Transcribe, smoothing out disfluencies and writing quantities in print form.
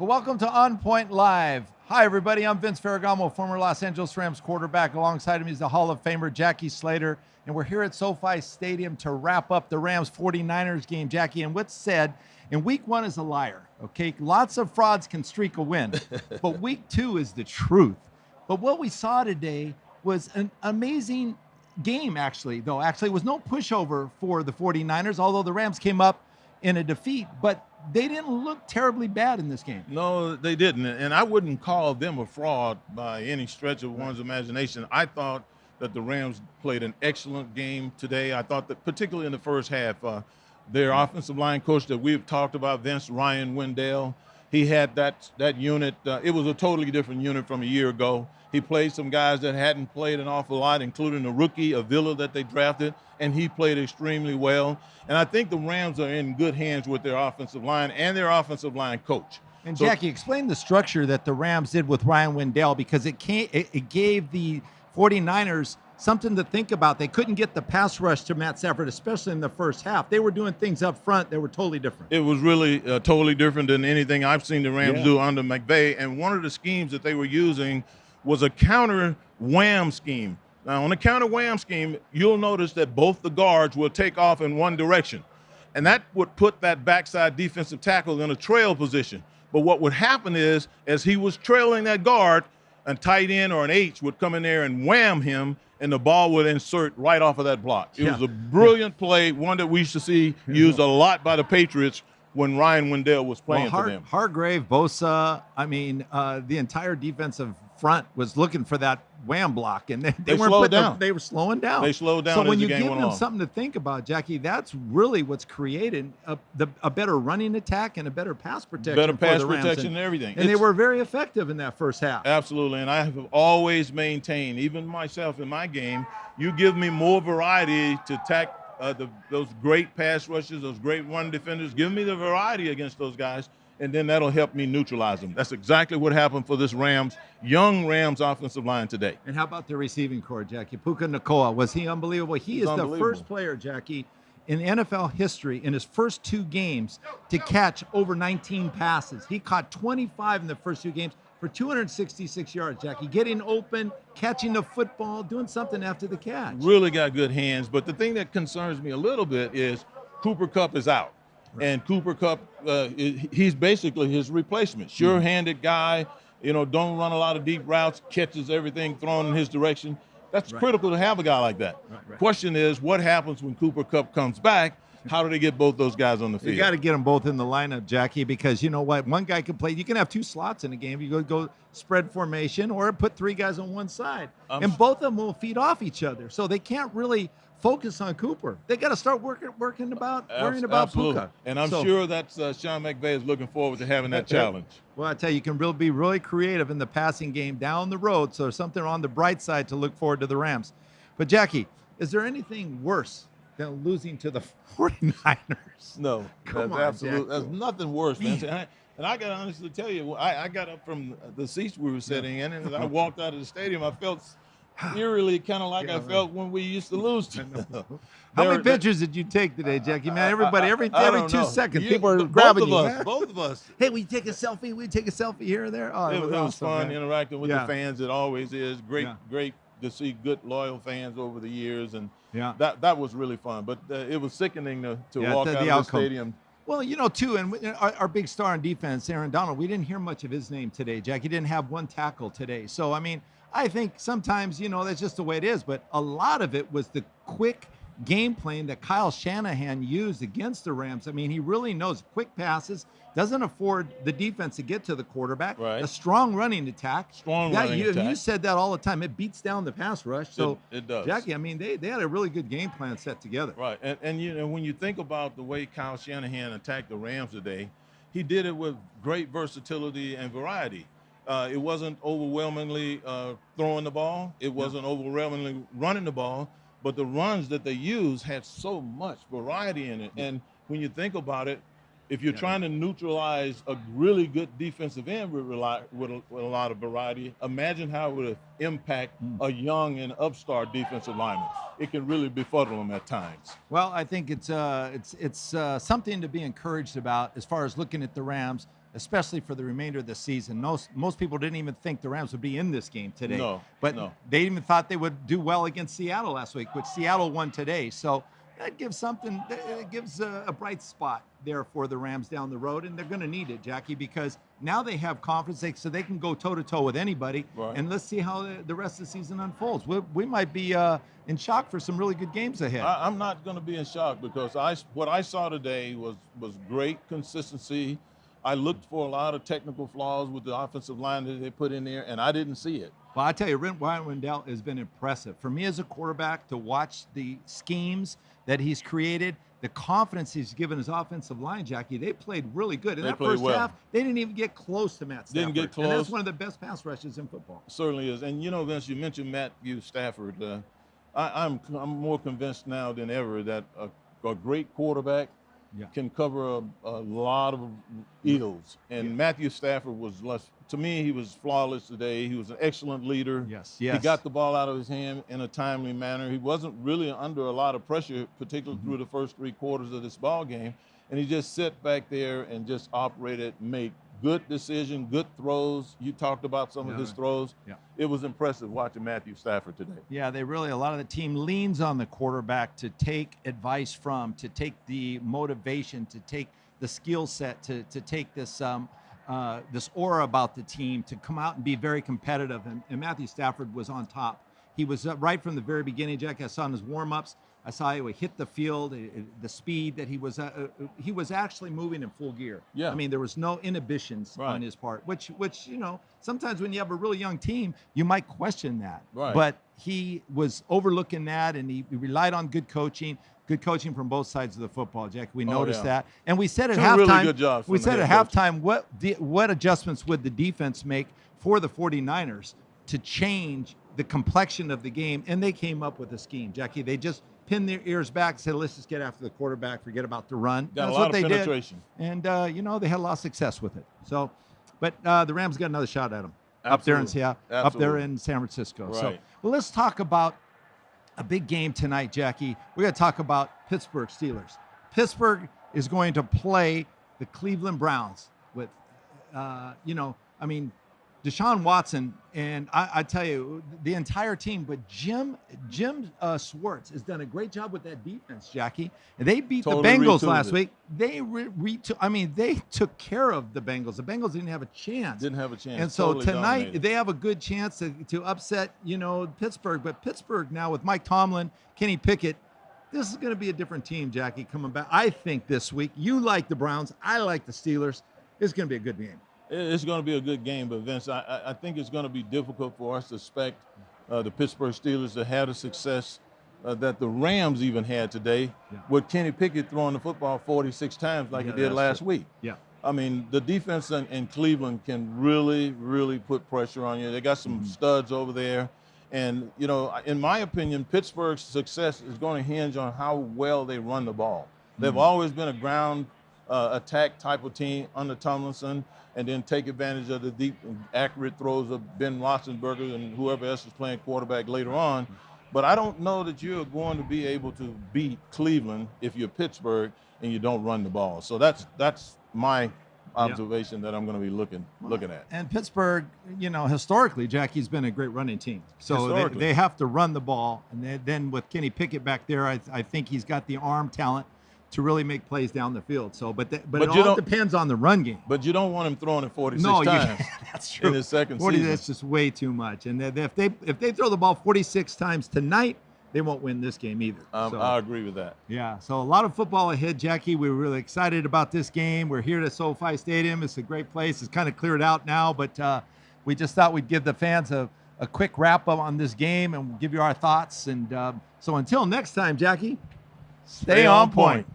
Well, welcome to On Point Live. Hi, everybody. I'm Vince Ferragamo, former Los Angeles Rams quarterback. Alongside me is the Hall of Famer, Jackie Slater. And we're here at SoFi Stadium to wrap up the Rams 49ers game, Jackie. And what's said in week one is a liar, okay? Lots of frauds can streak a win, but week two is the truth. But what we saw today was an amazing game, actually, though. Actually, it was no pushover for the 49ers, although the Rams came up in a defeat, but they didn't look terribly bad in this game. No, they didn't. And I wouldn't call them a fraud by any stretch of one's imagination. I thought that the Rams played an excellent game today. I thought that particularly in the first half, their offensive line coach that we've talked about, Vince Ryan Wendell, he had that unit. It was a totally different unit from a year ago. He played some guys that hadn't played an awful lot, including the rookie Avila that they drafted, and he played extremely well. And I think the Rams are in good hands with their offensive line and their offensive line coach. And Jackie, explain the structure that the Rams did with Ryan Wendell, because it gave the 49ers something to think about. They couldn't get the pass rush to Matt Stafford, especially in the first half. They were doing things up front that were totally different. It was really totally different than anything I've seen the Rams do under McVay. And one of the schemes that they were using was a counter wham scheme. Now, on the counter wham scheme, you'll notice that both the guards will take off in one direction. And that would put that backside defensive tackle in a trail position. But what would happen is, as he was trailing that guard, a tight end or an H would come in there and wham him, and the ball would insert right off of that block. It was a brilliant play, one that we used to see used a lot by the Patriots when Ryan Wendell was playing for them. Hargrave, Bosa, the entire defensive front was looking for that wham block, and they weren't slowed down. They were slowing down. They slowed down so as when the you game give went them on. something to think about, Jackie, that's really what's created a better running attack and a better pass protection. Better pass for the Rams. protection and everything. And they were very effective in that first half. Absolutely, and I have always maintained, even myself in my game, you give me more variety to attack those great pass rushes, those great run defenders. Give me the variety against those guys, and then that'll help me neutralize them. That's exactly what happened for this young Rams offensive line today. And how about the receiving corps, Jackie? Puka Nacua, was he unbelievable? He is the first player, Jackie, in NFL history in his first two games to catch over 19 passes. He caught 25 in the first two games for 266 yards, Jackie. Getting open, catching the football, doing something after the catch. Really got good hands. But the thing that concerns me a little bit is Cooper Kupp is out. Right. And Cooper Kupp, he's basically his replacement. Sure-handed guy, don't run a lot of deep routes, catches everything thrown in his direction. That's critical to have a guy like that. Question is, what happens when Cooper Kupp comes back? How do they get both those guys on the field? You got to get them both in the lineup, Jackie, because you know what? One guy can play. You can have two slots in a game. You go spread formation or put three guys on one side. And both of them will feed off each other. So they can't really focus on Cooper. They got to start worrying about Puka. And I'm sure that Sean McVay is looking forward to having that challenge. Well, I tell you, you can be really creative in the passing game down the road. So there's something on the bright side to look forward to the Rams. But Jackie, is there anything worse than losing to the 49ers? No, Come on, absolutely. Jack. There's nothing worse, man. And I got to honestly tell you, I got up from the seats we were sitting in, and as I walked out of the stadium, I felt eerily kind of like I felt when we used to lose to them. How many pictures did you take today, Jackie? Man, everybody, every 2 seconds, people are both grabbing of you. us, both of us. Hey, we take a selfie. We take a selfie here or there. Oh, It was awesome, fun man. interacting with the fans. It always is. Great to see good, loyal fans over the years, and that was really fun. But it was sickening to walk out of the stadium. Well, too, and our big star on defense, Aaron Donald, we didn't hear much of his name today, Jack. He didn't have one tackle today. So, I think sometimes, that's just the way it is. But a lot of it was the quick game plan that Kyle Shanahan used against the Rams. He really knows quick passes, doesn't afford the defense to get to the quarterback. Right. A strong running attack. Attack. You said that all the time. It beats down the pass rush. So, it does. Jackie, they had a really good game plan set together. Right. And when you think about the way Kyle Shanahan attacked the Rams today, he did it with great versatility and variety. It wasn't overwhelmingly throwing the ball. It wasn't overwhelmingly running the ball. But the runs that they used had so much variety in it. And when you think about it, if you're trying to neutralize a really good defensive end with a lot of variety, imagine how it would impact a young and upstart defensive lineman. It can really befuddle them at times. Well, I think it's something to be encouraged about as far as looking at the Rams. especially for the remainder of the season. Most people didn't even think the Rams would be in this game today. But they even thought they would do well against Seattle last week, which Seattle won today. So that gives a bright spot there for the Rams down the road, and they're going to need it, Jackie, because now they have confidence, so they can go toe-to-toe with anybody, and let's see how the rest of the season unfolds. We might be in shock for some really good games ahead. I'm not going to be in shock because what I saw today was great consistency. I looked for a lot of technical flaws with the offensive line that they put in there, and I didn't see it. Well, I tell you, Ryan Wendell has been impressive. For me as a quarterback, to watch the schemes that he's created, the confidence he's given his offensive line, Jackie, they played really good. In that first half, they didn't even get close to Matt Stafford. Didn't get close. And that's one of the best pass rushes in football. Certainly is. And, Vince, you mentioned Matthew Stafford. I'm more convinced now than ever that a great quarterback can cover a lot of ills. And Matthew Stafford was less. To me, he was flawless today. He was an excellent leader. Yes. He got the ball out of his hand in a timely manner. He wasn't really under a lot of pressure, particularly through the first 3 quarters of this ball game. And he just sat back there and just operated, made good decisions, good throws. You talked about some of his throws. It was impressive watching Matthew Stafford today. Yeah, a lot of the team leans on the quarterback to take advice from, to take the motivation, to take the skill set, to take this this aura about the team, to come out and be very competitive. And Matthew Stafford was on top. He was right from the very beginning, Jack. I saw in his warm-ups. I saw he would hit the field, the speed that he was actually moving in full gear. Yeah. I mean, there was no inhibitions on his part, which sometimes when you have a really young team, you might question that. Right. But he was overlooking that, and he relied on good coaching from both sides of the football, Jack. We noticed that. And we said at halftime, really good jobs we said at halftime, what adjustments would the defense make for the 49ers to change the complexion of the game? And they came up with a scheme, Jackie. They just pinned their ears back and said, let's just get after the quarterback, forget about the run. That's what they penetration. Did. And, they had a lot of success with it. So, but the Rams got another shot at them up there in Seattle, up there in San Francisco. Right. So let's talk about a big game tonight, Jackie. We're going to talk about Pittsburgh Steelers. Pittsburgh is going to play the Cleveland Browns with, Deshaun Watson, and I tell you, the entire team, but Jim Schwartz has done a great job with that defense, Jackie. And they beat the Bengals last week. They they took care of the Bengals. The Bengals didn't have a chance. And so tonight, they have a good chance to upset, Pittsburgh. But Pittsburgh now with Mike Tomlin, Kenny Pickett, this is going to be a different team, Jackie, coming back. I think this week, you like the Browns. I like the Steelers. It's going to be a good game. It's going to be a good game, but Vince, I think it's going to be difficult for us to expect the Pittsburgh Steelers to have the success that the Rams even had today with Kenny Pickett throwing the football 46 times like he did last week. Yeah. I mean, the defense in Cleveland can really, really put pressure on you. They got some studs over there. And, in my opinion, Pittsburgh's success is going to hinge on how well they run the ball. They've always been a ground attack type of team under Tomlinson, and then take advantage of the deep and accurate throws of Ben Roethlisberger and whoever else is playing quarterback later on. But I don't know that you're going to be able to beat Cleveland if you're Pittsburgh and you don't run the ball. So that's my observation that I'm going to be looking at. And Pittsburgh, historically, Jackie's been a great running team. So they have to run the ball. And then with Kenny Pickett back there, I think he's got the arm talent to really make plays down the field. So, but it all depends on the run game. But you don't want him throwing it 46 times. That's true. In his second season. That's just way too much. And if they throw the ball 46 times tonight, they won't win this game either. I agree with that. Yeah. So a lot of football ahead, Jackie. We're really excited about this game. We're here at SoFi Stadium. It's a great place. It's kind of cleared out now, but we just thought we'd give the fans a quick wrap up on this game and give you our thoughts. And so until next time, Jackie, stay on point.